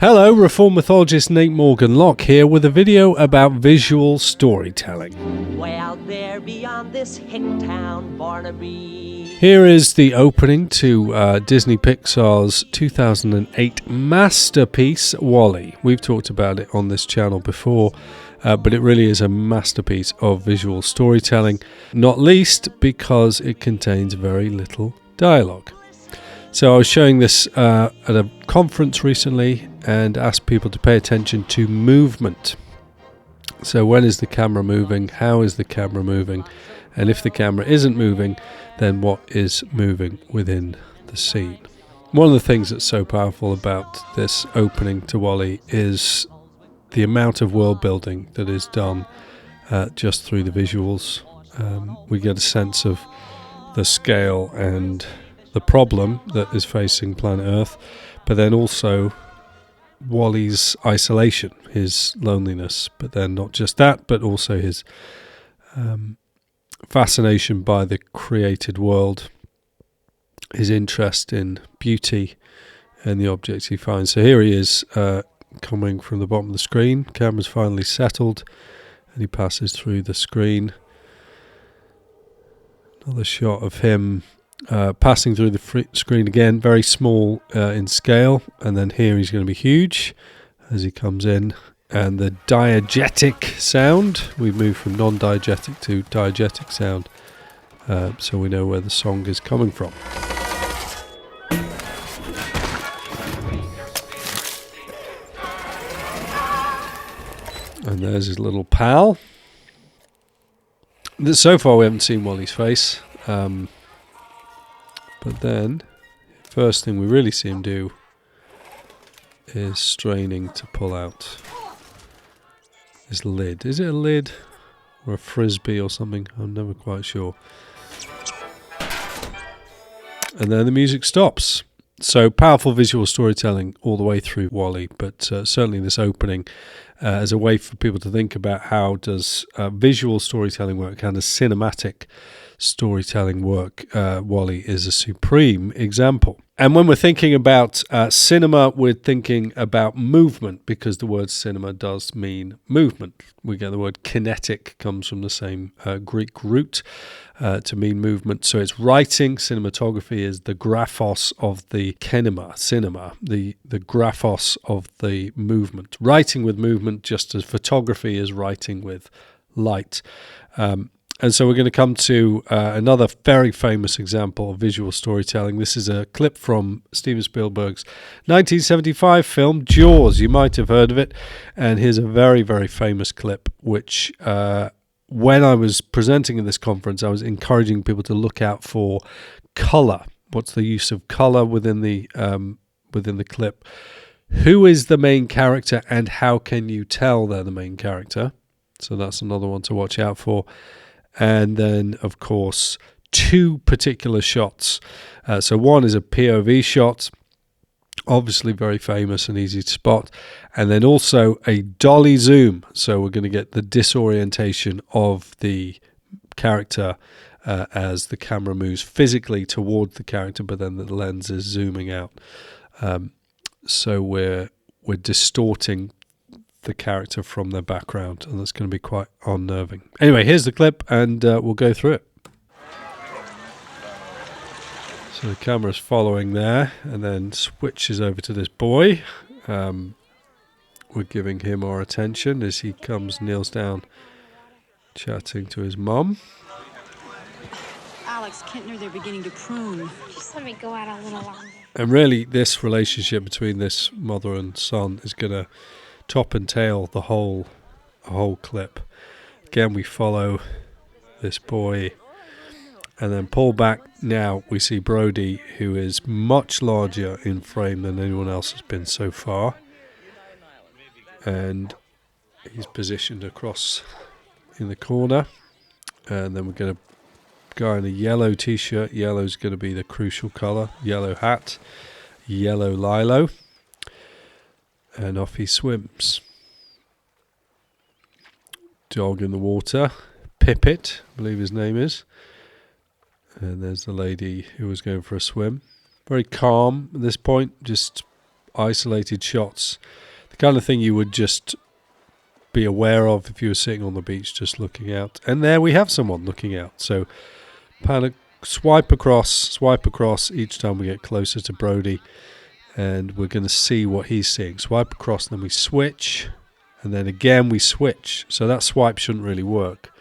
Hello, Reformed Mythologist Nate Morgan Locke here with a video about visual storytelling. Way out there beyond this hick town, Barnaby. Here is the opening to Disney Pixar's 2008 masterpiece, WALL-E. We've talked about it on this channel before, but it really is a masterpiece of visual storytelling, not least because it contains very little dialogue. So I was showing this at a conference recently and asked people to pay attention to movement. So when is the camera moving? How is the camera moving? And if the camera isn't moving, then what is moving within the scene? One of the things that's so powerful about this opening to WALL-E is the amount of world building that is done just through the visuals. We get a sense of the scale and the problem that is facing planet Earth, but then also WALL-E's isolation, his loneliness, but then not just that, but also his fascination by the created world, his interest in beauty and the objects he finds. So here he is coming from the bottom of the screen. Camera's finally settled and he passes through the screen. Another shot of him passing through the screen again, very small in scale, and then here he's going to be huge as he comes in. And the diegetic sound, we move from non-diegetic to diegetic sound, so we know where the song is coming from. And there's his little pal. So far we haven't seen WALL-E's face. But then, first thing we really see him do is straining to pull out his lid. Is it a lid or a frisbee or something? I'm never quite sure. And then the music stops. So powerful visual storytelling all the way through WALL-E, but certainly this opening as a way for people to think about how does visual storytelling work, how does cinematic storytelling work. WALL-E is a supreme example. And when we're thinking about cinema, we're thinking about movement, because the word cinema does mean movement. We get the word kinetic, comes from the same Greek root to mean movement. So it's writing. Cinematography is the graphos of the kinema, cinema, the graphos of the movement. Writing with movement, just as photography is writing with light. And so we're going to come to another very famous example of visual storytelling. This is a clip from Steven Spielberg's 1975 film, Jaws. You might have heard of it. And here's a very, very famous clip, which when I was presenting at this conference, I was encouraging people to look out for color. What's the use of color within the clip? Who is the main character and how can you tell they're the main character? So that's another one to watch out for. And then, of course, two particular shots. So one is a POV shot, obviously very famous and easy to spot. And then also a dolly zoom. So we're going to get the disorientation of the character as the camera moves physically toward the character, but then the lens is zooming out. So we're distorting the character from their background, and that's going to be quite unnerving. Anyway, here's the clip, and we'll go through it. So the camera's following there, and then switches over to this boy. We're giving him our attention as he kneels down, chatting to his mum. Alex, Kintner, they're beginning to prune. Just let me go out a little longer. And really, this relationship between this mother and son is going to top and tail the whole clip. Again, we follow this boy and then pull back. Now we see Brody, who is much larger in frame than anyone else has been so far, and he's positioned across in the corner. And then we're going to go in a yellow t-shirt. Yellow is going to be the crucial color. Yellow hat, yellow lilo. And off he swims. Dog in the water. Pippet, I believe his name is. And there's the lady who was going for a swim. Very calm at this point, just isolated shots, the kind of thing you would just be aware of if you were sitting on the beach just looking out. And there we have someone looking out. So swipe across each time we get closer to Brody, and we're going to see what he's seeing. Swipe across, then we switch, and then again we switch. So that swipe shouldn't really work.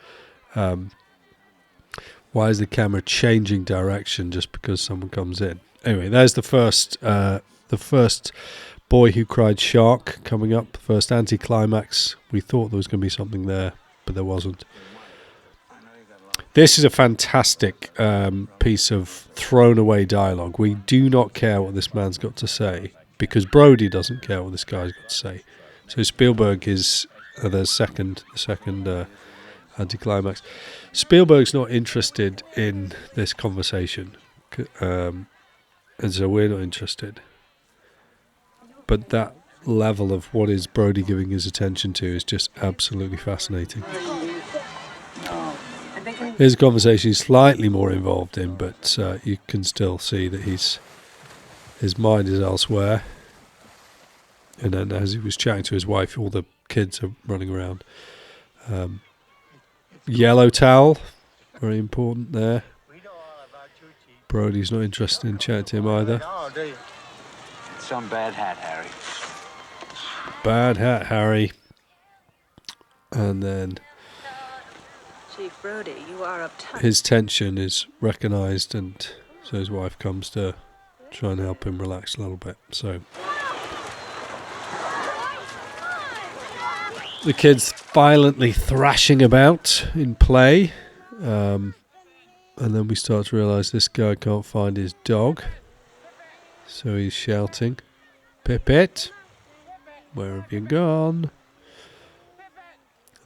Why is the camera changing direction just because someone comes in? Anyway, there's the first boy who cried shark coming up, the first anticlimax. We thought there was going to be something there, but there wasn't. This is a fantastic piece of thrown away dialogue. We do not care what this man's got to say because Brody doesn't care what this guy's got to say. So Spielberg is the second anticlimax. Spielberg's not interested in this conversation, and so we're not interested. But that level of what is Brody giving his attention to is just absolutely fascinating. His conversation is slightly more involved in, but you can still see that his mind is elsewhere. And then as he was chatting to his wife, all the kids are running around. Yellow towel, very important there. Brody's not interested in chatting to him either. Some bad hat, Harry. Bad hat, Harry. And then Chief Brody, you are uptight. his tension is recognised, and so his wife comes to try and help him relax a little bit. So the kids violently thrashing about in play, and then we start to realise this guy can't find his dog. So he's shouting, "Pipit, where have you gone?"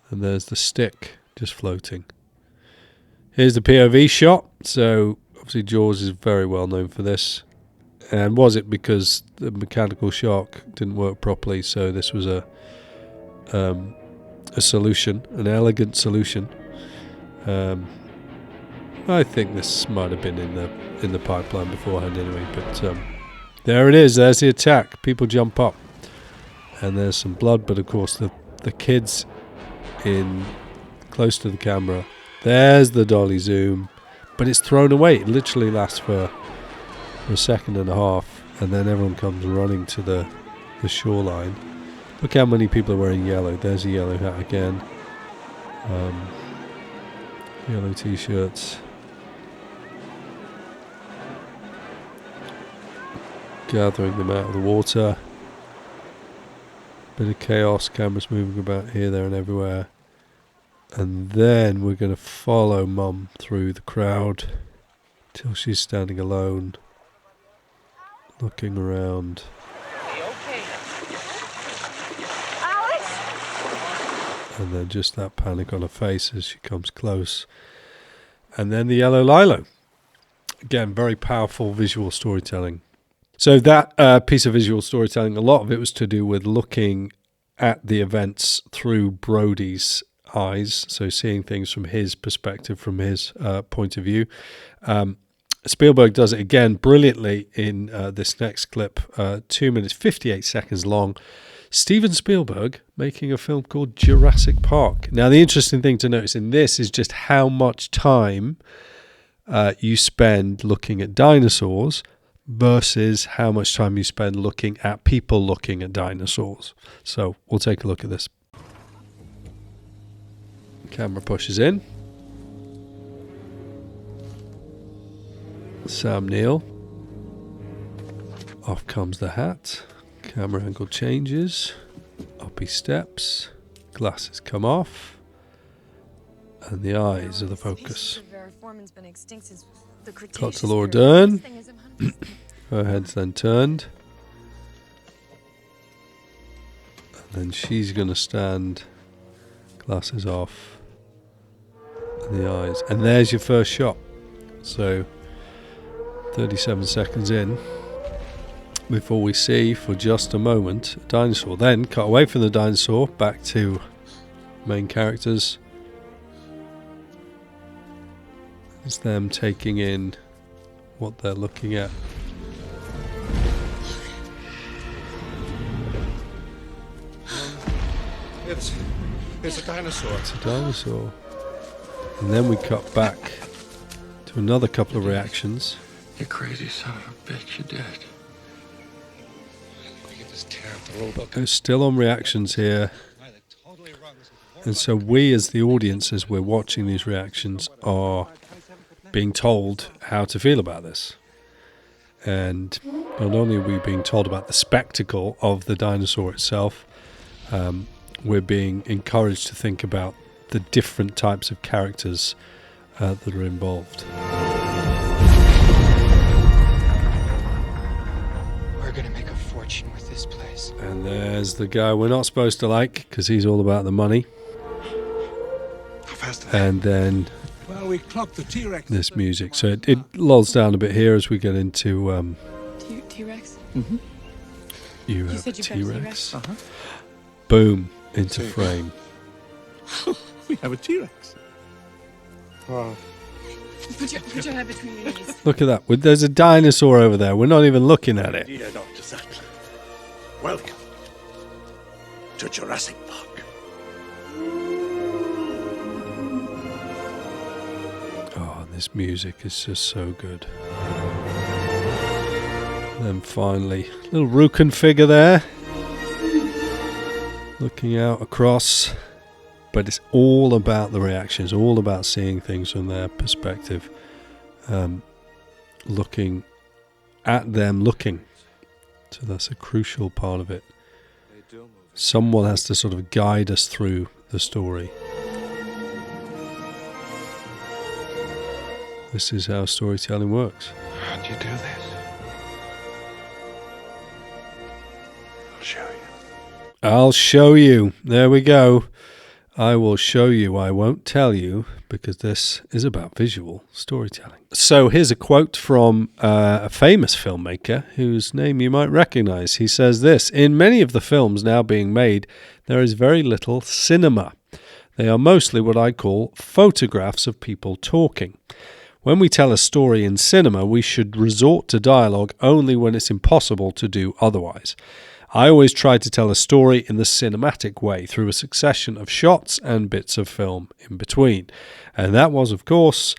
And there's the stick just floating. Here's the POV shot. So obviously Jaws is very well known for this. And was it because the mechanical shark didn't work properly? So this was a solution, an elegant solution. I think this might have been in the pipeline beforehand anyway, but there it is. There's the attack. People jump up, and there's some blood. But of course, the kids in close to the camera. There's the dolly zoom, but it's thrown away. It literally lasts for a second and a half, and then everyone comes running to the shoreline. Look how many people are wearing yellow. There's a yellow hat again. Yellow t-shirts. Gathering them out of the water. Bit of chaos, cameras moving about here, there and everywhere. And then we're going to follow Mum through the crowd till she's standing alone, looking around. And then just that panic on her face as she comes close. And then the yellow Lilo. Again, very powerful visual storytelling. So that piece of visual storytelling, a lot of it was to do with looking at the events through Brody's eyes, so seeing things from his perspective, from his point of view. Spielberg does it again brilliantly in this next clip, 2 minutes 58 seconds long. Steven Spielberg making a film called Jurassic Park. Now, the interesting thing to notice in this is just how much time you spend looking at dinosaurs versus how much time you spend looking at people looking at dinosaurs. So we'll take a look at this. Camera pushes in. Sam Neill. Off comes the hat. Camera angle changes. Up he steps. Glasses come off. And the eyes are the focus. Cut to Laura Dern. Her head's then turned. And then she's going to stand. Glasses off. And the eyes. And there's your first shot. So 37 seconds in. Before we see for just a moment a dinosaur. Then cut away from the dinosaur. Back to main characters. It's them taking in what they're looking at. It's a dinosaur. It's a dinosaur. And then we cut back to another couple of reactions. You crazy son of a bitch, you did. We're still on reactions here. And so we as the audience, as we're watching these reactions, are being told how to feel about this. And not only are we being told about the spectacle of the dinosaur itself, we're being encouraged to think about the different types of characters that are involved. We're gonna make a fortune with this place. And there's the guy we're not supposed to like, because he's all about the money. And then We clocked the T-Rex. this music. So it lulls down a bit here as we get into T-Rex? you You have said a you brought a T-Rex. T-Rex? Boom, into frame. We have a T-Rex. Put your head between your knees. Look at that. There's a dinosaur over there. We're not even looking at it. Dear Dr. Sattler, welcome to Jurassic Park. Oh, this music is just so good. And then finally, little Rukan figure there. Looking out across. But it's all about the reactions, all about seeing things from their perspective. Looking at them looking. So that's a crucial part of it. Someone has to sort of guide us through the story. This is how storytelling works. How'd you do this? I'll show you. I'll show you. There we go. I will show you. I won't tell you, because this is about visual storytelling. So here's a quote from a famous filmmaker whose name you might recognize. He says this: "In many of the films now being made, there is very little cinema. They are mostly what I call photographs of people talking. When we tell a story in cinema, we should resort to dialogue only when it's impossible to do otherwise. I always try to tell a story in the cinematic way, through a succession of shots and bits of film in between." And that was, of course,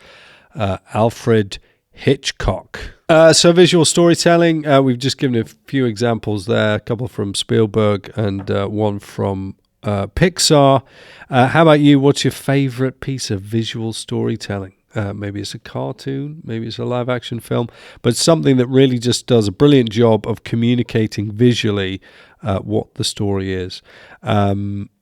Alfred Hitchcock. So visual storytelling, we've just given a few examples there, a couple from Spielberg and one from Pixar. How about you? What's your favourite piece of visual storytelling? Maybe it's a cartoon, maybe it's a live action film, but something that really just does a brilliant job of communicating visually what the story is.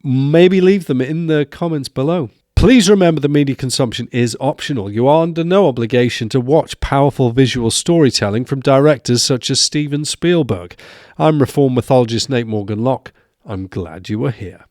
Maybe leave them in the comments below. Please remember that media consumption is optional. You are under no obligation to watch powerful visual storytelling from directors such as Steven Spielberg. I'm Reformed Mythologist Nate Morgan Locke. I'm glad you were here.